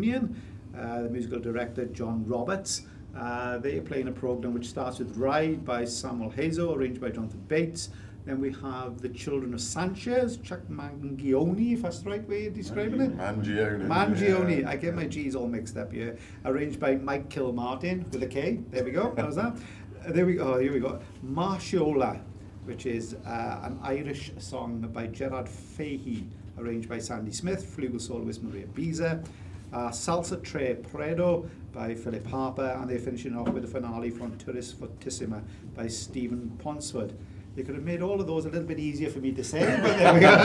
Union, the musical director John Roberts. They are playing a programme which starts with Ride by Samuel Hazo, arranged by Jonathan Bates. Then we have The Children of Sanchez, Chuck Mangione, if that's the right way of describing it. Mangione. I get my G's all mixed up here. Arranged by Mike Kilmartin with a K. There we go. How's that? There we go. Here we go. Marciola, which is an Irish song by Gerard Fahey, arranged by Sandy Smith, flugel soloist Maria Biza. Salsa Tre Predo by Philip Harper, and they're finishing off with a finale from Turis Fortissima by Stephen Ponsford. They could have made all of those a little bit easier for me to say, but there we go.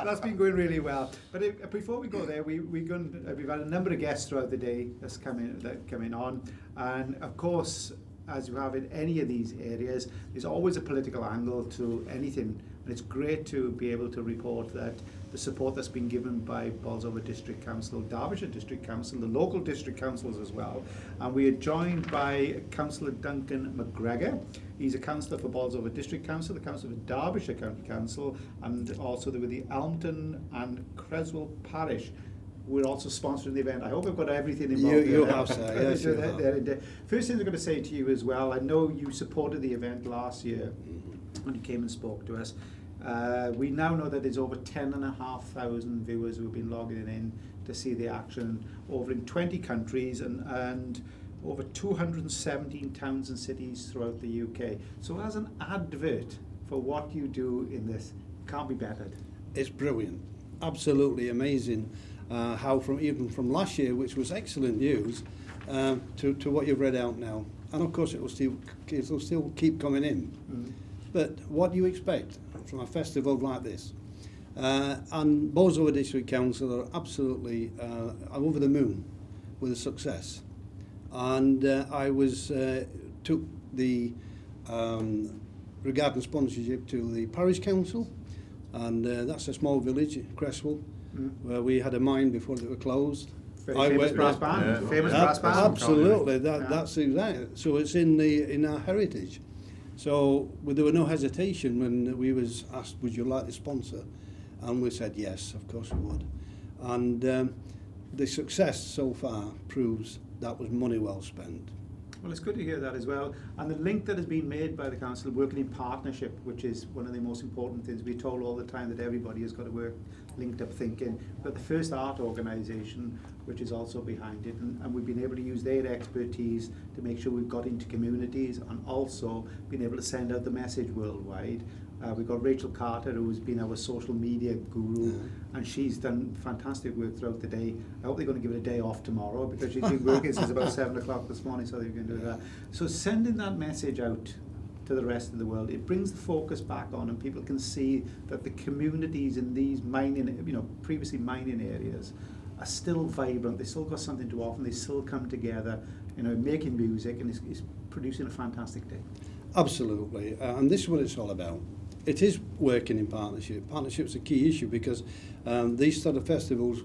That's been going really well. But before we go there, we've had a number of guests throughout the day that's coming on, and of course, as you have in any of these areas, there's always a political angle to anything, and it's great to be able to report that the support that's been given by Bolsover District Council, Derbyshire District Council, the local district councils as well. And we are joined by Councillor Duncan McGregor. He's a councillor for Bolsover District Council, the councillor for Derbyshire County Council, and also with the Elmton and Creswell Parish. We're also sponsoring the event. I hope I've got everything involved. You have, sir. Yes, you have. First thing I'm going to say to you as well, I know you supported the event last year when you came and spoke to us. We now know that there's over 10,500 viewers who've been logging in to see the action over in 20 countries and over 217 towns and cities throughout the UK. So as an advert for what you do in this, can't be bettered. It's brilliant. Absolutely amazing. How even from last year, which was excellent news, to what you've read out now. And of course it'll still keep coming in. Mm. But what do you expect from a festival like this? And Bolsover District Council are absolutely over the moon with the success. And I took the regarding sponsorship to the parish council, and that's a small village, Creswell, where we had a mine before they were closed. Famous brass band. Absolutely, that's exactly. So it's in our heritage. So there was no hesitation when we was asked, would you like to sponsor? And we said yes, of course we would. And the success so far proves that was money well spent. Well, it's good to hear that as well. And the link that has been made by the council, working in partnership, which is one of the most important things. We're told all the time that everybody has got to work linked up thinking. But the First Art organisation, which is also behind it, and we've been able to use their expertise to make sure we've got into communities and also been able to send out the message worldwide. We've got Rachel Carter, who's been our social media guru, and she's done fantastic work throughout the day. I hope they're going to give it a day off tomorrow, because she's been working since about 7 o'clock this morning, so they're going to do that. So sending that message out to the rest of the world, it brings the focus back on, and people can see that the communities in these previously mining areas are still vibrant. They still got something to offer, and they still come together, making music, and it's producing a fantastic day. Absolutely, and this is what it's all about. It is working in partnership. Partnership's a key issue, because these sort of festivals,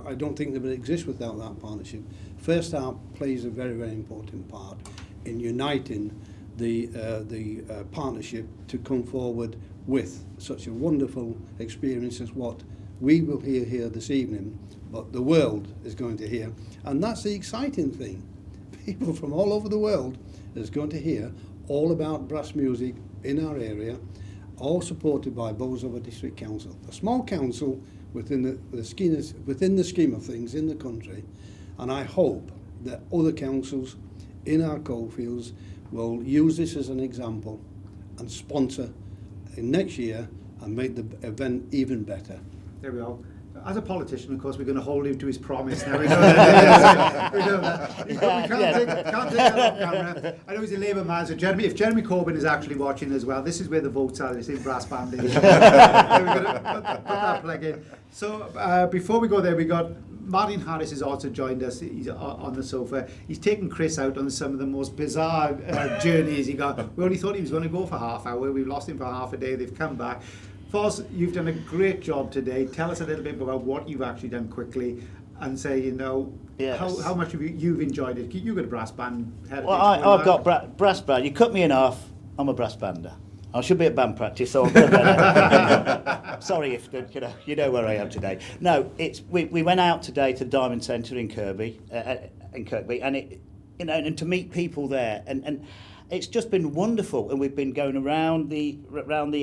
I don't think they would exist without that partnership. First Art plays a very, very important part in uniting the partnership to come forward with such a wonderful experience as what we will hear here this evening, but the world is going to hear. And that's the exciting thing. People from all over the world is going to hear all about brass music in our area, all supported by Bolsover District Council, a small council within the scheme of things in the country. And I hope that other councils in our coalfields will use this as an example and sponsor in next year and make the event even better. There we go. As a politician, of course, we're going to hold him to his promise now. We know that. We know that. We can't take that off camera. I know he's a Labour man, so if Jeremy Corbyn is actually watching as well, this is where the votes are. It's in brass banding. We're going to put that plug in. So before we go there, we got Martin Harris has also joined us. He's on the sofa. He's taken Chris out on some of the most bizarre journeys he got. We only thought he was going to go for half hour. We've lost him for half a day. They've come back. Foz, you've done a great job today. Tell us a little bit about what you've actually done quickly, and say, yes. how much you've enjoyed it. You've got a brass band heritage. Well, I've got brass band. You cut me in half, I'm a brass bander. I should be at band practice, so I'm going to sorry if you know where I am today. No, we went out today to Diamond Centre in Kirkby, and it and to meet people there, and it's just been wonderful. And we've been going around the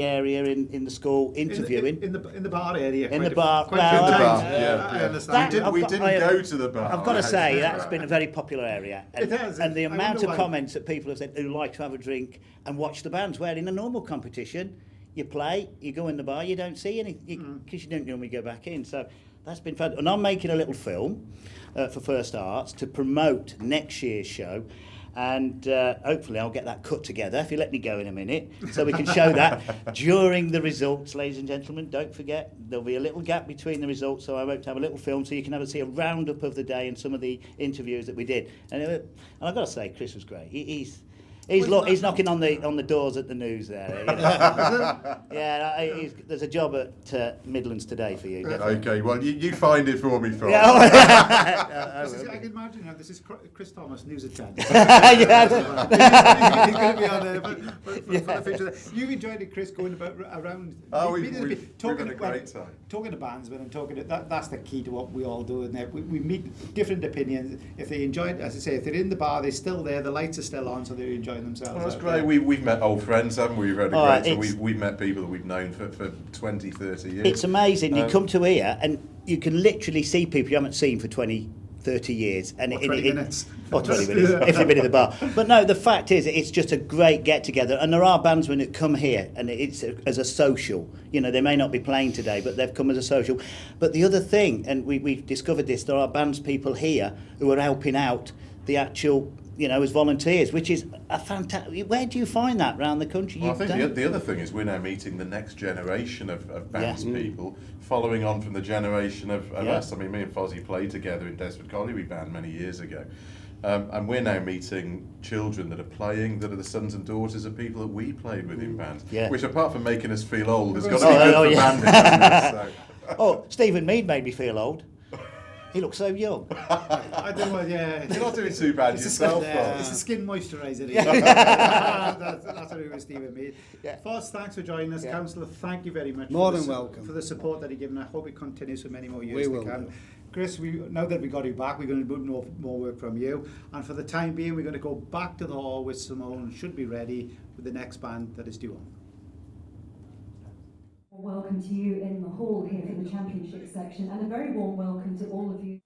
area in the school interviewing in the bar area. In the bar. Quite a few times. Yeah. I understand. We didn't go to the bar. I've got to say, that's been a very popular area. And, It has. And the I amount wonder of why. comments that people have said who like to have a drink and watch the bands, where in a normal competition, you play, you go in the bar, you don't see any, because you don't normally go back in. So that's been fun. And I'm making a little film for First Arts to promote next year's show. And hopefully I'll get that cut together, if you let me go in a minute, so we can show that during the results, ladies and gentlemen. Don't forget, there'll be a little gap between the results, so I hope to have a little film so you can see a roundup of the day and some of the interviews that we did. And I've got to say, Chris was great. He's knocking on the doors at the news there. You know. Yeah, there's a job at Midlands today for you. Definitely. Okay, well, you find it for me, Phil. I can imagine now. This is Chris Thomas, News at 10. He's going to be on there for the future. You've enjoyed it, Chris, going around. Oh, we've had a great time. Talking to bandsmen and talking to that's the key to what we all do. And we meet different opinions. If they enjoy it, as I say, if they're in the bar, they're still there. The lights are still on, so they're enjoying themselves. Well, that's great. We've met old friends, haven't we? We've had a great time. We've met people that we've known for 20, 30 years. It's amazing. You come to here and you can literally see people you haven't seen for 20, 30 years. And 20 minutes. Or 20 minutes, if they've been in the bar. But no, the fact is, it's just a great get-together. And there are bandsmen that come here, and it's as a social. You know, they may not be playing today, but they've come as a social. But the other thing, and we've discovered this, there are bands people here who are helping out the actual, as volunteers, which is a fantastic. Where do you find that around the country? Well, I think the other thing is we're now meeting the next generation of bands people, following on from the generation of us. I mean, me and Fozzie played together in Desford Colliery Band many years ago. And we're now meeting children that are playing, that are the sons and daughters of people that we played with in bands, which apart from making us feel old, has got to be good for banding. Oh, Stephen Mead made me feel old. He looks so young. I don't know, yeah. You're not doing too bad yourself, It's the skin moisturiser. That's what it was, Stephen Mead. Yeah. Foss, thanks for joining us. Councillor, thank you very much. More than welcome. For the support that you've given. I hope it continues for many more years. We will. Chris, now that we got you back, we're going to do more work from you. And for the time being, we're going to go back to the hall with Simone, should be ready with the next band that is due on. Welcome to you in the hall here for the championship section, and a very warm welcome to all of you.